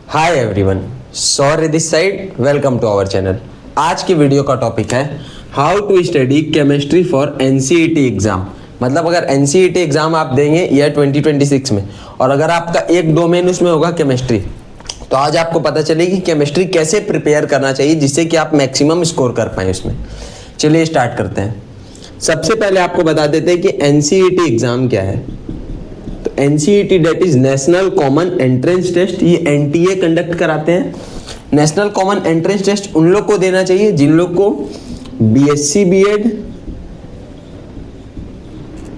Hi everyone, Shaurya this side, welcome to our channel. आज की video का टॉपिक है how to study chemistry for NCET exam. मतलब अगर एनसीईटी एग्जाम आप देंगे ईयर 2026 में और अगर आपका एक डोमेन उसमें होगा केमिस्ट्री, तो आज आपको पता चलेगी केमिस्ट्री कैसे प्रिपेयर करना चाहिए जिससे कि आप मैक्सिमम स्कोर कर पाएँ उसमें। चलिए स्टार्ट करते हैं। सबसे पहले आपको बता देते हैं कि एनसीईटी एग्जाम क्या है। तो NCET date is national common entrance test, ये एनटीए कंडक्ट कराते हैं। नेशनल कॉमन एंट्रेंस टेस्ट उन लोग को देना चाहिए जिन लोग को बीएससी बीएड,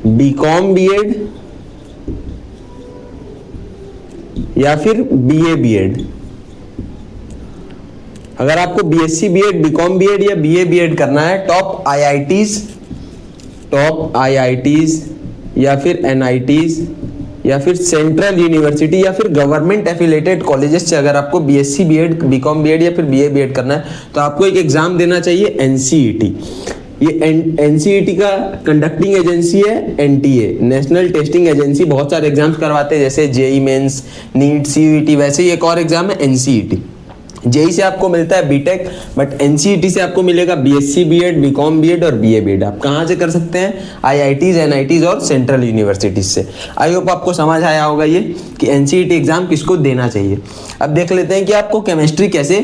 बीकॉम बीएड या फिर बीए बीएड। अगर आपको बीएससी बीएड, बीकॉम बीएड या बीए बीएड करना है टॉप आईआईटीज या फिर एनआईटीज या फिर सेंट्रल यूनिवर्सिटी या फिर गवर्नमेंट एफिलेटेड कॉलेजेस से अगर आपको बीएससी बीएड, बीकॉम बीएड या फिर बीए बीएड करना है तो आपको एक एग्जाम देना चाहिए एनसीईटी। ये एनसीईटी का कंडक्टिंग एजेंसी है एनटीए, नेशनल टेस्टिंग एजेंसी। बहुत सारे एग्जाम्स करवाते हैं जैसे जेई मेंस, नीट, सीयूईटी। वैसे ही एक और एग्जाम है एनसीईटी। जेई से आपको मिलता है बीटेक, बट एनसीईटी से आपको मिलेगा बीएससी बीएड, बीकॉम बीएड और बीए बीएड। आप कहाँ से कर सकते हैं? आईआईटीज, एनआईटीज और सेंट्रल यूनिवर्सिटीज से। आई होप आपको समझ आया होगा ये कि एनसीईटी एग्जाम किसको देना चाहिए। अब देख लेते हैं कि आपको केमिस्ट्री कैसे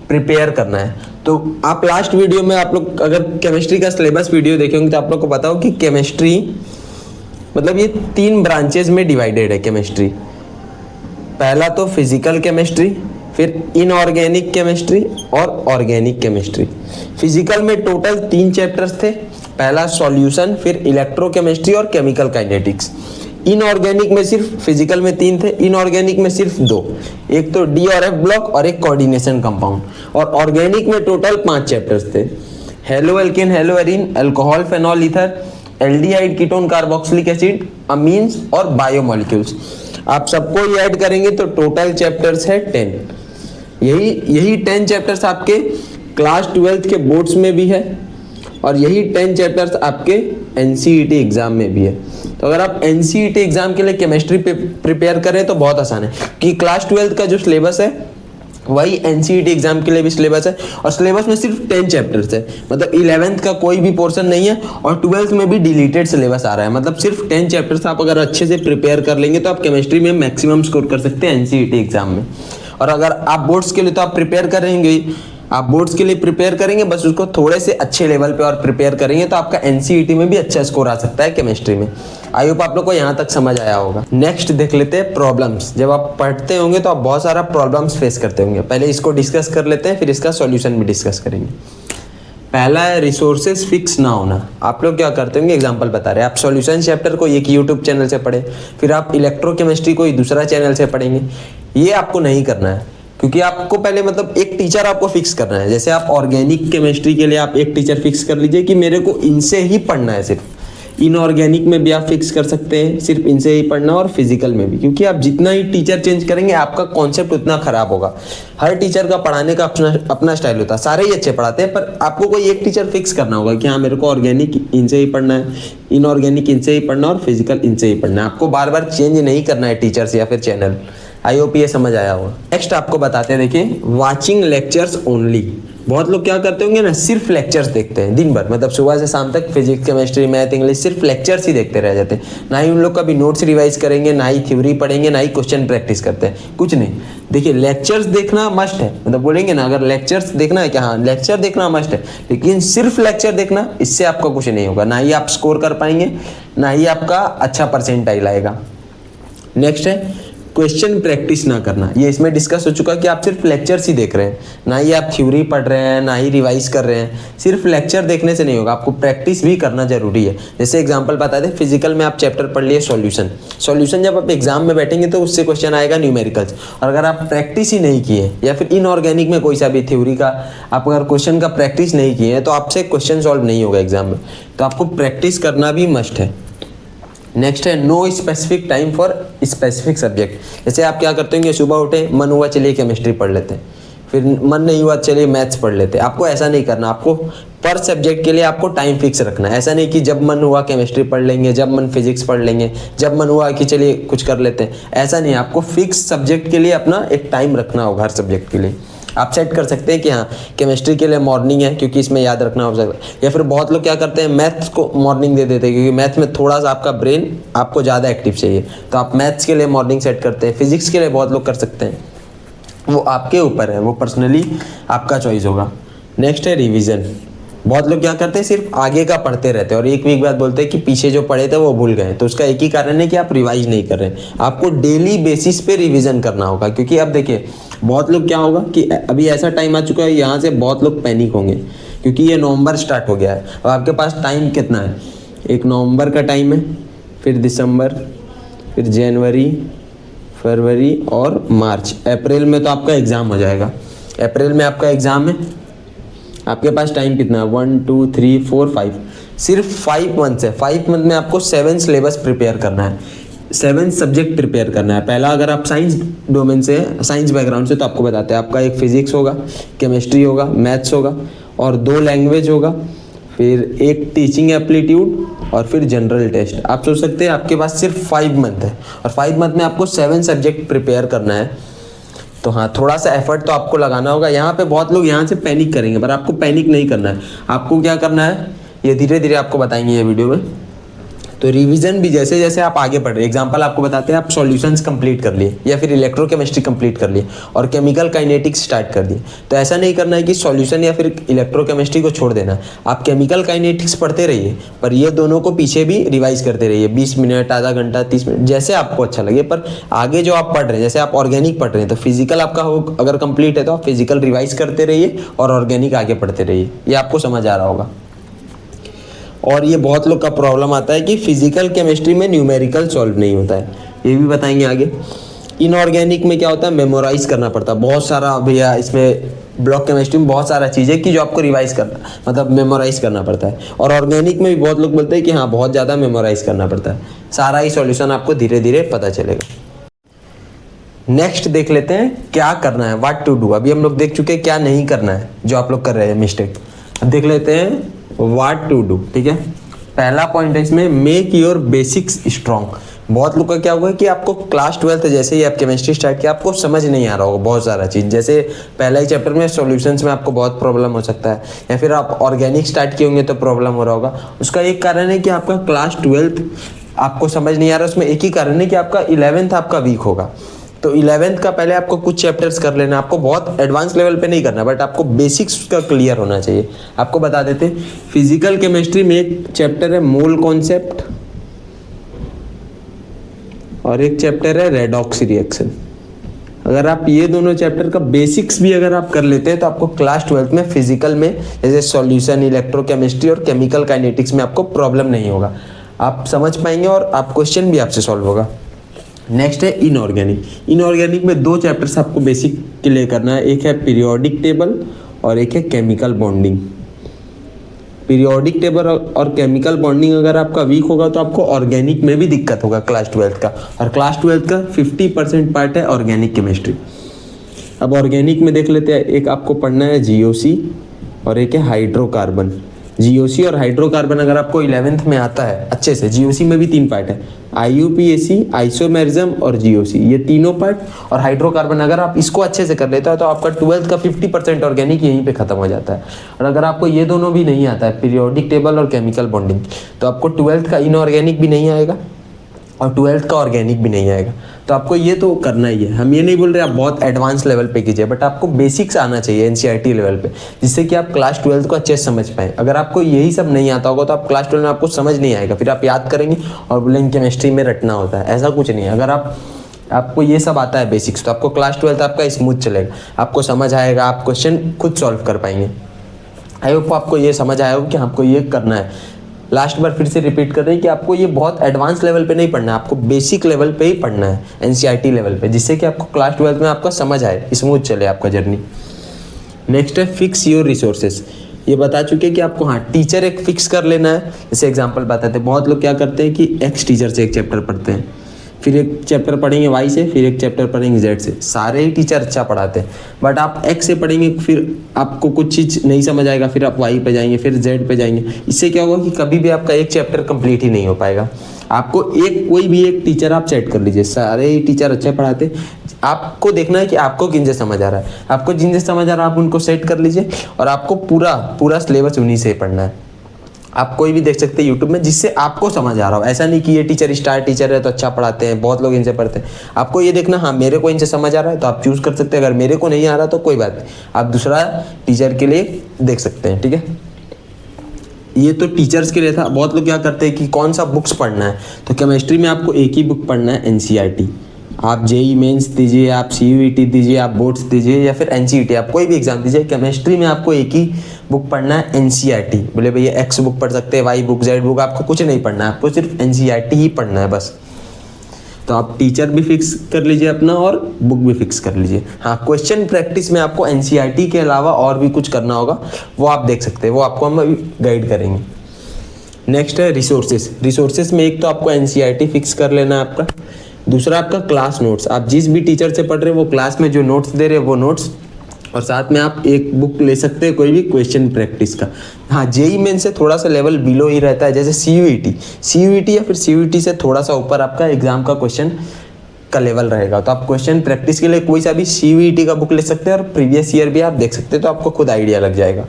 प्रिपेयर करना है। तो आप लास्ट वीडियो में आप लोग अगर केमिस्ट्री का सिलेबस वीडियो देखेंगे तो आप लोग को पता हो कि केमिस्ट्री मतलब ये 3 ब्रांचेज में डिवाइडेड है केमिस्ट्री। पहला तो फिजिकल केमिस्ट्री, फिर इनऑर्गेनिक केमिस्ट्री और ऑर्गेनिक केमिस्ट्री। फिजिकल में टोटल 3 चैप्टर्स थे, पहला सॉल्यूशन, फिर इलेक्ट्रोकेमिस्ट्री और केमिकल काइनेटिक्स। इनऑर्गेनिक में सिर्फ फिजिकल में 3 थे, इनऑर्गेनिक में सिर्फ 2, एक तो डी और एफ ब्लॉक और एक कोऑर्डिनेशन कंपाउंड। और ऑर्गेनिक में टोटल 5 चैप्टर्स थे, halo alkane, hello arene, alcohol, phenol ether, aldehyde, ketone, carboxylic acid, amines और बायोमोलिक्यूल्स। आप सबको ये ऐड करेंगे तो टोटल चैप्टर्स है 10। यही 10 चैप्टर्स आपके क्लास 12th के बोर्ड्स में भी है और यही 10 चैप्टर्स आपके एनसीईटी एग्जाम में भी है। तो अगर आप एनसीईटी एग्जाम के लिए केमिस्ट्री प्रिपेयर करें तो बहुत आसान है कि क्लास 12th का जो सिलेबस है वही एनसीईटी एग्जाम के लिए भी सिलेबस है और सिलेबस में सिर्फ 10 चैप्टर्स है। मतलब 11th का कोई भी पोर्शन नहीं है और 12th में भी डिलीटेड सिलेबस आ रहा है। मतलब सिर्फ 10 चैप्टर्स आप अगर अच्छे से प्रिपेयर कर लेंगे तो आप केमिस्ट्री में मैक्सिमम स्कोर कर सकते हैं एनसीईटी एग्जाम में। और अगर आप बोर्ड्स के लिए तो आप प्रिपेयर करेंगे, आप बोर्ड्स के लिए प्रिपेयर करेंगे, बस उसको थोड़े से अच्छे लेवल पे और प्रिपेयर करेंगे तो आपका एनसीईटी में भी अच्छा स्कोर आ सकता है केमिस्ट्री में। आई होप आप लोग को यहाँ तक समझ आया होगा। नेक्स्ट देख लेते हैं प्रॉब्लम्स। जब आप पढ़ते होंगे तो आप बहुत सारा प्रॉब्लम्स फेस करते होंगे। पहले इसको डिस्कस कर लेते हैं, फिर इसका सॉल्यूशन भी डिस्कस करेंगे। पहला है रिसोर्सेज फिक्स ना होना। आप लोग क्या करते होंगे, एग्जांपल बता रहे हैं, आप सॉल्यूशन चैप्टर को एक यूट्यूब चैनल से पढ़े, फिर आप इलेक्ट्रोकेमिस्ट्री को दूसरा चैनल से पढ़ेंगे। ये आपको नहीं करना है क्योंकि आपको पहले मतलब एक टीचर आपको फिक्स करना है। जैसे आप ऑर्गेनिक केमिस्ट्री के लिए आप एक टीचर फिक्स कर लीजिए कि मेरे को इनसे ही पढ़ना है। सिर्फ इनऑर्गेनिक में भी आप फिक्स कर सकते हैं, सिर्फ इनसे ही पढ़ना, और फिजिकल में भी, क्योंकि आप जितना ही टीचर चेंज करेंगे आपका कॉन्सेप्ट उतना खराब होगा। हर टीचर का पढ़ाने का अपना स्टाइल होता है, सारे ही अच्छे पढ़ाते हैं, पर आपको कोई एक टीचर फिक्स करना होगा कि हाँ मेरे को ऑर्गेनिक इनसे ही पढ़ना है, इनऑर्गेनिक इनसे ही पढ़ना और फिजिकल इनसे ही पढ़ना है। आपको बार बार चेंज नहीं करना है टीचर्स या फिर चैनल। आई होप ये समझ आया होगा। नेक्स्ट आपको बताते हैं, देखिए वाचिंग लेक्चर्स ओनली। बहुत लोग क्या करते होंगे ना, सिर्फ लेक्चर्स देखते हैं दिन भर, मतलब सुबह से शाम तक फिजिक्स, केमिस्ट्री, मैथ, इंग्लिश, सिर्फ लेक्चर्स ही देखते रह जाते हैं। ना ही उन लोग कभी नोट्स रिवाइज करेंगे, ना ही थ्योरी पढ़ेंगे, ना ही क्वेश्चन प्रैक्टिस करते हैं, कुछ नहीं। देखिए लेक्चर्स देखना मस्ट है, मतलब बोलेंगे ना अगर लेक्चर्स देखना है क्या, हाँ लेक्चर देखना मस्ट है, लेकिन सिर्फ लेक्चर देखना इससे आपका कुछ नहीं होगा। ना ही आप स्कोर कर पाएंगे, ना ही आपका अच्छा परसेंटाइल आएगा। नेक्स्ट है क्वेश्चन प्रैक्टिस ना करना। ये इसमें डिस्कस हो चुका कि आप सिर्फ लेक्चर्स ही देख रहे हैं, ना ही आप थ्योरी पढ़ रहे हैं, ना ही रिवाइज कर रहे हैं। सिर्फ लेक्चर देखने से नहीं होगा, आपको प्रैक्टिस भी करना जरूरी है। जैसे एग्जांपल बता दें, फिजिकल में आप चैप्टर पढ़ लिए सॉल्यूशन जब आप एग्जाम में बैठेंगे तो उससे क्वेश्चन आएगा न्यूमेरिकल्स। और अगर आप प्रैक्टिस ही नहीं किए या फिर इनऑर्गेनिक में कोई सा भी थ्योरी का आप अगर क्वेश्चन का प्रैक्टिस नहीं किए हैं तो आपसे क्वेश्चन सॉल्व नहीं होगा एग्जाम में। तो आपको प्रैक्टिस करना भी मस्ट है। नेक्स्ट है no specific time for specific subject. जैसे आप क्या करते होंगे, सुबह उठे, मन हुआ चलिए केमिस्ट्री पढ़ लेते हैं, फिर मन नहीं हुआ चलिए मैथ्स पढ़ लेते। आपको ऐसा नहीं करना, आपको पर सब्जेक्ट के लिए आपको टाइम फिक्स रखना है। ऐसा नहीं कि जब मन हुआ केमिस्ट्री पढ़ लेंगे, जब मन फिजिक्स पढ़ लेंगे, जब मन हुआ कि चलिए कुछ कर लेते हैं, ऐसा नहीं। आपको फिक्स सब्जेक्ट के लिए अपना एक टाइम रखना होगा हर सब्जेक्ट के लिए। आप सेट कर सकते हैं कि हाँ केमिस्ट्री के लिए मॉर्निंग है क्योंकि इसमें याद रखना हो सकता है, या फिर बहुत लोग क्या करते हैं मैथ्स को मॉर्निंग दे देते हैं क्योंकि मैथ्स में थोड़ा सा आपका ब्रेन आपको ज़्यादा एक्टिव चाहिए, तो आप मैथ्स के लिए मॉर्निंग सेट करते हैं। फिजिक्स के लिए बहुत लोग कर सकते हैं, वो आपके ऊपर है, वो पर्सनली आपका चॉइस होगा। नेक्स्ट है रिवीजन। बहुत लोग क्या करते हैं सिर्फ आगे का पढ़ते रहते हैं और एक वीक बाद बोलते हैं कि पीछे जो पढ़े थे वो भूल गए। तो उसका एक ही कारण है कि आप रिवाइज नहीं कर रहे हैं। आपको डेली बेसिस पे रिवीजन करना होगा, क्योंकि अब देखिए बहुत लोग क्या होगा कि अभी ऐसा टाइम आ चुका है यहाँ से बहुत लोग पैनिक होंगे क्योंकि ये नवंबर स्टार्ट हो गया है और आपके पास टाइम कितना है, एक नवंबर का टाइम है, फिर दिसंबर, फिर जनवरी, फरवरी और मार्च। अप्रैल में तो आपका एग्ज़ाम हो जाएगा। अप्रैल में आपका एग्ज़ाम है, आपके पास टाइम कितना है 1 2 3 4 5, सिर्फ 5 मंथ्स है। 5 मंथ में आपको 7 सिलेबस प्रिपेयर करना है, 7 सब्जेक्ट प्रिपेयर करना है। पहला अगर आप साइंस डोमेन से, साइंस बैकग्राउंड से, तो आपको बताते हैं आपका एक फिजिक्स होगा, केमिस्ट्री होगा, मैथ्स होगा और 2 लैंग्वेज होगा, फिर एक टीचिंग एप्टीट्यूड और फिर जनरल टेस्ट। आप सोच सकते हैं आपके पास सिर्फ 5 मंथ है और 5 मंथ में आपको 7 सब्जेक्ट प्रिपेयर करना है। तो हाँ थोड़ा सा एफर्ट तो आपको लगाना होगा। यहाँ पे बहुत लोग यहाँ से पैनिक करेंगे, पर आपको पैनिक नहीं करना है। आपको क्या करना है ये धीरे धीरे आपको बताएंगे ये वीडियो में। तो रिवीजन भी जैसे जैसे आप आगे बढ़ रहे, एग्जांपल आपको बताते हैं, आप सॉल्यूशंस कंप्लीट कर लिए या फिर इलेक्ट्रोकेमिस्ट्री कंप्लीट कर लिए और केमिकल काइनेटिक्स स्टार्ट कर दिए। तो ऐसा नहीं करना है कि सॉल्यूशन या फिर इलेक्ट्रोकेमिस्ट्री को छोड़ देना। आप केमिकल काइनेटिक्स पढ़ते रहिए, पर ये दोनों को पीछे भी रिवाइज करते रहिए, 20 मिनट, आधा घंटा, 30 मिनट, जैसे आपको अच्छा लगे। पर आगे जो आप पढ़ रहे हैं, जैसे आप ऑर्गेनिक पढ़ रहे हैं, तो फिजिकल आपका हो अगर कंप्लीट है तो आप फिजिकल रिवाइज करते रहिए और ऑर्गेनिक आगे पढ़ते रहिए। ये आपको समझ आ रहा होगा। और ये बहुत लोग का प्रॉब्लम आता है कि फिजिकल केमिस्ट्री में न्यूमेरिकल सॉल्व नहीं होता है, ये भी बताएंगे आगे। इनऑर्गेनिक में क्या होता है, मेमोराइज करना पड़ता है बहुत सारा। भैया इसमें ब्लॉक केमिस्ट्री में बहुत सारा चीज़ है कि जो आपको रिवाइज करना, मतलब मेमोराइज करना पड़ता है। और ऑर्गेनिक में भी बहुत लोग बोलते हैं कि हाँ बहुत ज़्यादा मेमोराइज करना पड़ता है। सारा ही सॉल्यूशन आपको धीरे धीरे पता चलेगा। नेक्स्ट देख लेते हैं क्या करना है, व्हाट टू डू। अभी हम लोग देख चुके हैं क्या नहीं करना है जो आप लोग कर रहे हैं मिस्टेक। अब देख लेते हैं व्हाट टू डू, ठीक है। पहला पॉइंट है इसमें, मेक योर बेसिक्स स्ट्रॉन्ग। बहुत लोग का क्या होगा कि आपको क्लास 12 जैसे ही आप केमिस्ट्री स्टार्ट किया आपको समझ नहीं आ रहा होगा बहुत सारा चीज़। जैसे पहला ही चैप्टर में सॉल्यूशंस में आपको बहुत प्रॉब्लम हो सकता है, या फिर आप ऑर्गेनिक स्टार्ट किए होंगे तो प्रॉब्लम हो रहा होगा। उसका एक कारण है कि आपका क्लास 12 आपको समझ नहीं आ रहा। उसमें एक ही कारण है कि आपका 11th आपका वीक होगा। तो 11th का पहले आपको कुछ चैप्टर्स कर लेना, आपको बहुत एडवांस लेवल पे नहीं करना, बट आपको बेसिक्स का क्लियर होना चाहिए। आपको बता देते हैं फिजिकल केमिस्ट्री में एक चैप्टर है मोल कॉन्सेप्ट और एक चैप्टर है रेडॉक्स रिएक्शन। अगर आप ये दोनों चैप्टर का बेसिक्स भी अगर आप कर लेते हैं तो आपको क्लास 12 में फिजिकल में जैसे सॉल्यूशन, इलेक्ट्रोकेमिस्ट्री और केमिकल काइनेटिक्स में आपको प्रॉब्लम नहीं होगा। आप समझ पाएंगे और आप क्वेश्चन भी आपसे सॉल्व होगा। नेक्स्ट है इनऑर्गेनिक। इनऑर्गेनिक में 2 चैप्टर्स आपको बेसिक के लिए करना है, एक है पीरियोडिक टेबल और एक है केमिकल बॉन्डिंग। पीरियोडिक टेबल और केमिकल बॉन्डिंग अगर आपका वीक होगा तो आपको ऑर्गेनिक में भी दिक्कत होगा क्लास 12 का। और क्लास 12 का 50% पार्ट है ऑर्गेनिक केमिस्ट्री। अब ऑर्गेनिक में देख लेते हैं, एक आपको पढ़ना है जीओसी और एक है हाइड्रोकार्बन। जीओसी और हाइड्रोकार्बन अगर आपको 11th में आता है अच्छे से, जीओसी में भी 3 पार्ट है, आईयूपीएसी, आइसोमेरिज्म और जीओसी, ये तीनों पार्ट। और हाइड्रोकार्बन अगर आप इसको अच्छे से कर लेते हो तो आपका 12th का 50% ऑर्गेनिक यहीं पे खत्म हो जाता है। और अगर आपको ये दोनों भी नहीं आता है, पीरियोडिक टेबल और केमिकल बॉन्डिंग, तो आपको 12th का इनऑर्गेनिक भी नहीं आएगा और 12th का ऑर्गेनिक भी नहीं आएगा। तो आपको ये तो करना ही है। हम ये नहीं बोल रहे आप बहुत एडवांस लेवल पे कीजिए, बट आपको बेसिक्स आना चाहिए एनसीईआरटी लेवल पे, जिससे कि आप क्लास 12 को अच्छे से समझ पाएँ। अगर आपको यही सब नहीं आता होगा तो आप क्लास 12 में आपको समझ नहीं आएगा, फिर आप याद करेंगे और बोलेंगे केमिस्ट्री में रटना होता है। ऐसा कुछ नहीं है। अगर आपको ये सब आता है बेसिक्स, तो आपको क्लास 12 आपका स्मूथ चलेगा, आपको समझ आएगा, आप क्वेश्चन खुद सॉल्व कर पाएंगे। आई होप आपको ये समझ आया हो कि आपको ये करना है। लास्ट बार फिर से रिपीट कर रहे हैं कि आपको ये बहुत एडवांस लेवल पे नहीं पढ़ना है, आपको बेसिक लेवल पे ही पढ़ना है, एनसीईआरटी लेवल पे, जिससे कि आपको क्लास 12 में आपका समझ आए, स्मूथ चले आपका जर्नी। नेक्स्ट है फिक्स योर रिसोर्सेज। ये बता चुके हैं कि आपको हाँ टीचर एक फिक्स कर लेना है। जैसे एग्जांपल बताते हैं, बहुत लोग क्या करते हैं कि एक्स टीचर से एक चैप्टर पढ़ते हैं, फिर एक चैप्टर पढ़ेंगे वाई से, फिर एक चैप्टर पढ़ेंगे जेड से। सारे ही टीचर अच्छा पढ़ाते हैं, बट आप एक्स से पढ़ेंगे, फिर आपको कुछ चीज़ नहीं समझ आएगा, फिर आप वाई पे जाएंगे, फिर जेड पे जाएंगे। इससे क्या होगा कि कभी भी आपका एक चैप्टर कंप्लीट ही नहीं हो पाएगा। आपको कोई भी एक टीचर आप सेट कर लीजिए, सारे ही टीचर अच्छे पढ़ाते। आपको देखना है कि आपको किन से समझ आ रहा है, आपको जिन से समझ आ रहा है आप उनको सेट कर लीजिए, और आपको पूरा सिलेबस उन्हीं से पढ़ना है। आप कोई भी देख सकते हैं यूट्यूब में जिससे आपको समझ आ रहा हो। ऐसा नहीं कि ये टीचर स्टार टीचर है तो अच्छा पढ़ाते हैं, बहुत लोग इनसे पढ़ते हैं। आपको ये देखना, हाँ मेरे को इनसे समझ आ रहा है तो आप चूज़ कर सकते हैं। अगर मेरे को नहीं आ रहा तो कोई बात नहीं, आप दूसरा टीचर के लिए देख सकते हैं, ठीक है। ये तो टीचर्स के लिए था। बहुत लोग क्या करते हैं कि कौन सा बुक्स पढ़ना है, तो केमिस्ट्री में आपको एक ही बुक पढ़ना है, एनसीईआरटी। आप जेई मेंस दीजिए, आप सीयूईटी दीजिए, आप बोर्ड्स दीजिए, या फिर एनसीईटी, आप कोई भी एग्जाम दीजिए, केमिस्ट्री में आपको एक ही बुक पढ़ना है, एनसीईआरटी। बोले भैया एक्स बुक पढ़ सकते हैं, वाई बुक, जेड बुक, आपको कुछ नहीं पढ़ना है, आपको सिर्फ एनसीईआरटी ही पढ़ना है बस। तो आप टीचर भी फिक्स कर लीजिए अपना, और बुक भी फिक्स कर लीजिए। हाँ, क्वेश्चन प्रैक्टिस में आपको एनसीईआरटी के अलावा और भी कुछ करना होगा, वो आप देख सकते हैं, वो आपको हम अभी गाइड करेंगे। नेक्स्ट है रिसोर्सेज। रिसोर्सेज में एक तो आपको एनसीईआरटी फिक्स कर लेना है आपका, दूसरा आपका क्लास नोट्स। आप जिस भी टीचर से पढ़ रहे हैं वो क्लास में जो नोट्स दे रहे हैं वो नोट्स, और साथ में आप एक बुक ले सकते हैं कोई भी क्वेश्चन प्रैक्टिस का। हाँ, जेई मेन से थोड़ा सा लेवल बिलो ही रहता है, जैसे सीयूईटी या फिर सीयूईटी से थोड़ा सा ऊपर आपका एग्जाम का क्वेश्चन का लेवल रहेगा। तो आप क्वेश्चन प्रैक्टिस के लिए कोई सा भी सीयूईटी का बुक ले सकते हैं, और प्रीवियस ईयर भी आप देख सकते हैं, तो आपको खुद आइडिया लग जाएगा।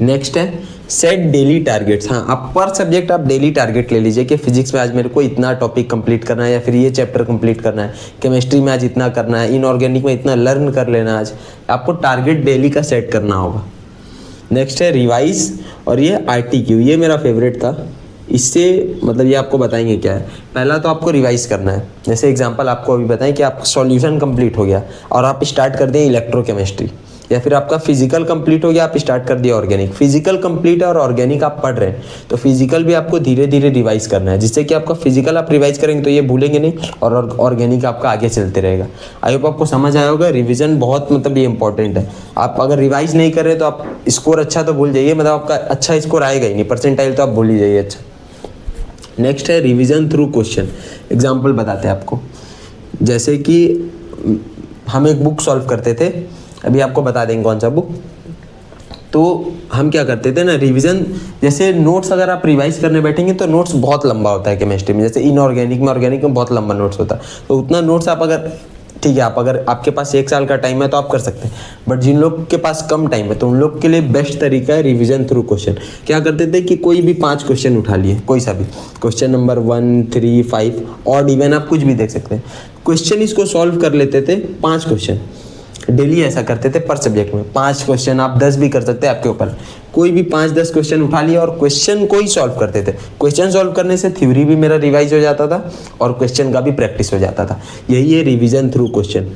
नेक्स्ट है सेट डेली टारगेट्स। हाँ, आप पर सब्जेक्ट आप डेली टारगेट ले लीजिए कि फिजिक्स में आज मेरे को इतना टॉपिक कंप्लीट करना है, या फिर ये चैप्टर कंप्लीट करना है, केमिस्ट्री में आज इतना करना है, इनऑर्गेनिक में इतना लर्न कर लेना है। आज आपको टारगेट डेली का सेट करना होगा। नेक्स्ट है रिवाइज, और ये आरटीक्यू, ये मेरा फेवरेट था। इससे मतलब ये आपको बताएंगे क्या है। पहला तो आपको रिवाइज करना है। जैसे एग्जांपल आपको अभी बताएं कि आपका सॉल्यूशन कंप्लीट हो गया और आप स्टार्ट कर दें इलेक्ट्रोकेमिस्ट्री, या फिर आपका फिजिकल कंप्लीट हो गया, आप स्टार्ट कर दिया ऑर्गेनिक। फिजिकल कंप्लीट है और ऑर्गेनिक आप पढ़ रहे हैं, तो फिजिकल भी आपको धीरे धीरे रिवाइज करना है, जिससे कि आपका फिजिकल आप रिवाइज करेंगे तो ये भूलेंगे नहीं, और ऑर्गेनिक आपका आगे चलते रहेगा। आई होप आपको समझ आया होगा। रिविजन बहुत मतलब ये इंपॉर्टेंट है। आप अगर रिवाइज नहीं कर रहे तो आप स्कोर अच्छा तो भूल जाइए, मतलब आपका अच्छा स्कोर आएगा ही नहीं, परसेंटाइल तो आप भूल ही जाइए। अच्छा, नेक्स्ट है रिविजन थ्रू क्वेश्चन। एग्जाम्पल बताते हैं आपको, जैसे कि हम एक बुक सॉल्व करते थे, अभी आपको बता देंगे कौन सा बुक। तो हम क्या करते थे ना, रिवीजन, जैसे नोट्स अगर आप रिवाइज करने बैठेंगे तो नोट्स बहुत लंबा होता है केमिस्ट्री में। जैसे इनऑर्गेनिक में, ऑर्गेनिक में बहुत लंबा नोट्स होता है, तो उतना नोट्स आप अगर, ठीक है, आप अगर आपके पास 1 साल का टाइम है तो आप कर सकते हैं, बट जिन लोग के पास कम टाइम है तो उन लोग के लिए बेस्ट तरीका है रिवीजन थ्रू क्वेश्चन। क्या करते थे कि कोई भी 5 क्वेश्चन उठा लिए, कोई सा भी क्वेश्चन नंबर 1, 3, 5 और इवन आप कुछ भी देख सकते हैं, क्वेश्चन इसको सॉल्व कर लेते थे। 5 क्वेश्चन डेली ऐसा करते थे पर सब्जेक्ट में। 5 क्वेश्चन, आप 10 भी कर सकते हैं, आपके ऊपर। कोई भी 5-10 क्वेश्चन उठा लिया और क्वेश्चन को ही सॉल्व करते थे। क्वेश्चन सॉल्व करने से थ्योरी भी मेरा रिवाइज हो जाता था और क्वेश्चन का भी प्रैक्टिस हो जाता था। यही है रिवीजन थ्रू क्वेश्चन।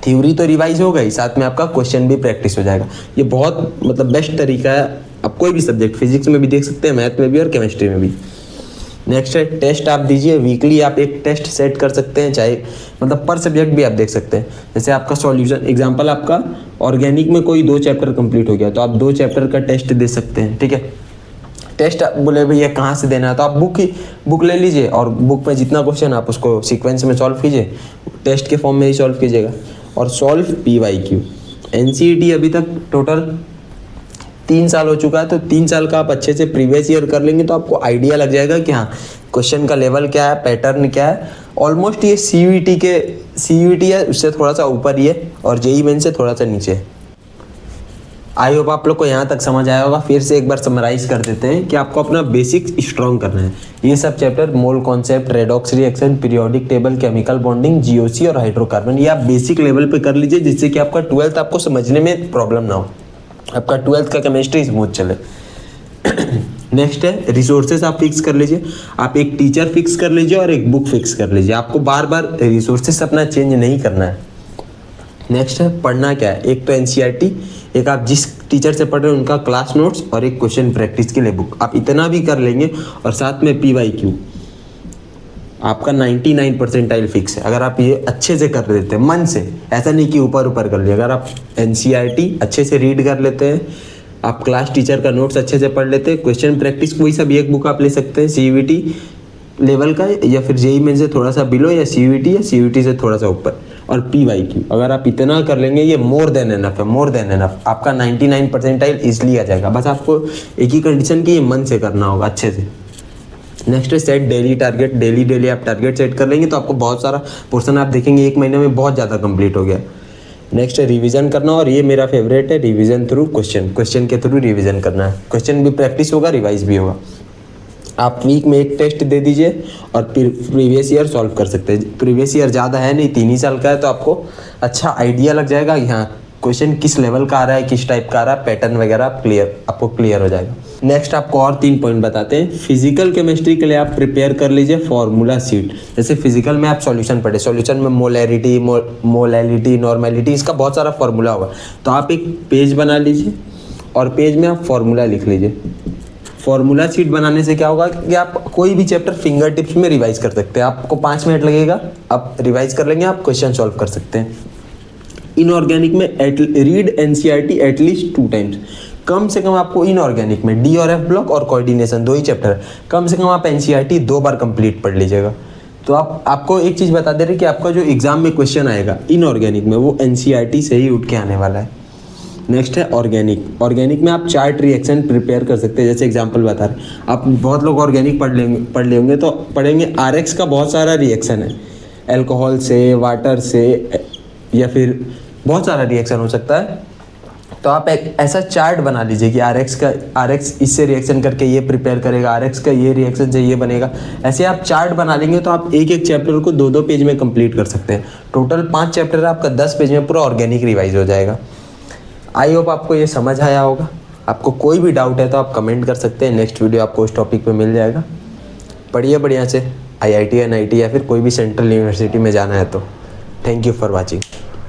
थ्योरी तो रिवाइज हो गई, साथ में आपका क्वेश्चन भी प्रैक्टिस हो जाएगा। ये बहुत मतलब बेस्ट तरीका है। आप कोई भी सब्जेक्ट, फिजिक्स में भी देख सकते हैं, मैथ में भी और केमिस्ट्री में भी। नेक्स्ट है टेस्ट आप दीजिए। वीकली आप एक टेस्ट सेट कर सकते हैं, चाहे मतलब पर सब्जेक्ट भी आप देख सकते हैं। जैसे आपका सॉल्यूशन, एग्जांपल आपका ऑर्गेनिक में कोई 2 चैप्टर कंप्लीट हो गया तो आप 2 चैप्टर का टेस्ट दे सकते हैं, ठीक है। टेस्ट बोले भैया कहाँ से देना है, तो आप बुक ले लीजिए और बुक में जितना क्वेश्चन आप उसको सीक्वेंस में सॉल्व कीजिए, टेस्ट के फॉर्म में ही सॉल्व कीजिएगा। और सॉल्व PYQ। NCERT अभी तक टोटल 3 साल हो चुका है, तो 3 साल का आप अच्छे से प्रीवियस ईयर कर लेंगे तो आपको आइडिया लग जाएगा कि हाँ क्वेश्चन का लेवल क्या है, पैटर्न क्या है। ऑलमोस्ट ये CUET है उससे थोड़ा सा ऊपर ही है, और JEE मेन से थोड़ा सा नीचे है। आई होप आप लोग को यहाँ तक समझ आया होगा। फिर से एक बार समराइज कर देते हैं कि आपको अपना बेसिक स्ट्रॉन्ग करना है। ये सब chapter, mole concept, redox reaction, periodic table, chemical bonding, GOC और हाइड्रोकार्बन, ये आप बेसिक लेवल पे कर लीजिए, जिससे कि आपका 12th आपको समझने में प्रॉब्लम ना हो, आपका 12th का केमिस्ट्री स्मूथ चले। नेक्स्ट है रिसोर्सेज आप फिक्स कर लीजिए। आप एक टीचर फिक्स कर लीजिए और एक बुक फिक्स कर लीजिए। आपको बार बार रिसोर्सेज अपना चेंज नहीं करना है। नेक्स्ट है पढ़ना क्या है। एक तो NCERT, एक आप जिस टीचर से पढ़ रहे हैं उनका क्लास नोट्स, और एक क्वेश्चन प्रैक्टिस के लिए बुक। आप इतना भी कर लेंगे और साथ में PYQ, आपका 99 परसेंटाइल फिक्स है। अगर आप ये अच्छे से कर लेते हैं मन से, ऐसा नहीं कि ऊपर ऊपर कर लिया। अगर आप NCERT अच्छे से रीड कर लेते हैं, आप क्लास टीचर का नोट्स अच्छे से पढ़ लेते हैं, क्वेश्चन प्रैक्टिस कोई सा भी एक बुक आप ले सकते हैं, CUET लेवल का या फिर जेई मेन से थोड़ा सा बिलो या सीयूईटी या सीयूईटी से थोड़ा सा ऊपर, और पीवाईक्यू अगर आप इतना कर लेंगे ये मोर देन एनफ है, मोर देन एनफ। आपका 99 परसेंटाइल ईजिली आ जाएगा। बस आपको एक ही कंडीशन की ये मन से करना होगा अच्छे से। नेक्स्ट है सेट डेली टारगेट। डेली आप टारगेट सेट कर लेंगे तो आपको बहुत सारा पोर्शन आप देखेंगे 1 महीने में बहुत ज़्यादा कंप्लीट हो गया। नेक्स्ट है रिवीजन करना, और ये मेरा फेवरेट है, रिवीजन थ्रू क्वेश्चन के थ्रू रिवीजन करना है। क्वेश्चन भी प्रैक्टिस होगा, रिवाइज भी होगा। आप वीक में एक टेस्ट दे दीजिए और फिर प्रीवियस ईयर सॉल्व कर सकते हैं। प्रीवियस ईयर ज़्यादा है नहीं, 3 ही साल का है, तो आपको अच्छा आइडिया लग जाएगा कि हाँ क्वेश्चन किस लेवल का आ रहा है, किस टाइप का आ रहा है, पैटर्न वगैरह आपको क्लियर हो जाएगा। नेक्स्ट आपको और 3 पॉइंट बताते हैं। फिजिकल केमिस्ट्री के लिए आप प्रिपेयर कर लीजिए फॉर्मूला शीट। जैसे फिजिकल में आप सॉल्यूशन पढ़े, सॉल्यूशन में मोलैरिटी, मोलैलिटी, नॉर्मेलिटी, इसका बहुत सारा फॉर्मूला होगा। तो आप एक पेज बना लीजिए और पेज में आप फॉर्मूला लिख लीजिए। फॉर्मूला शीट बनाने से क्या होगा कि आप कोई भी चैप्टर फिंगर टिप्स में रिवाइज कर सकते हैं। आपको 5 मिनट लगेगा, आप रिवाइज कर लेंगे, आप क्वेश्चन सॉल्व कर सकते हैं। इनऑर्गेनिक में रीड एनसीईआरटी एटलीस्ट 2 टाइम्स। कम से कम आपको इनऑर्गेनिक में डी और एफ ब्लॉक और कोऑर्डिनेशन 2 ही चैप्टर, कम से कम आप एनसीईआरटी 2 बार कंप्लीट पढ़ लीजिएगा। तो आपको एक चीज़ बता दे रहे कि आपका जो एग्जाम में क्वेश्चन आएगा इनऑर्गेनिक में वो एनसीईआरटी से ही उठ के आने वाला है। नेक्स्ट है ऑर्गेनिक में आप चार्ट रिएक्शन प्रिपेयर कर सकते हैं। जैसे एग्जांपल बता रहे, आप बहुत लोग ऑर्गेनिक पढ़ ले होंगे तो पढ़ेंगे आरएक्स का बहुत सारा रिएक्शन है, अल्कोहल से, वाटर से, या फिर बहुत सारा रिएक्शन हो सकता है। तो आप एक ऐसा चार्ट बना लीजिए कि आरएक्स इससे रिएक्शन करके ये प्रिपेयर करेगा, आरएक्स का ये रिएक्शन से ये बनेगा। ऐसे आप चार्ट बना लेंगे तो आप एक चैप्टर को 2 पेज में कंप्लीट कर सकते हैं। टोटल 5 चैप्टर आपका 10 पेज में पूरा ऑर्गेनिक रिवाइज हो जाएगा। आई होप आपको ये समझ आया होगा। आपको कोई भी डाउट है तो आप कमेंट कर सकते हैं, नेक्स्ट वीडियो आपको उस टॉपिक पे मिल जाएगा। पढ़िए बढ़िया से, IIT NIT या फिर कोई भी सेंट्रल यूनिवर्सिटी में जाना है तो। Thank you for watching.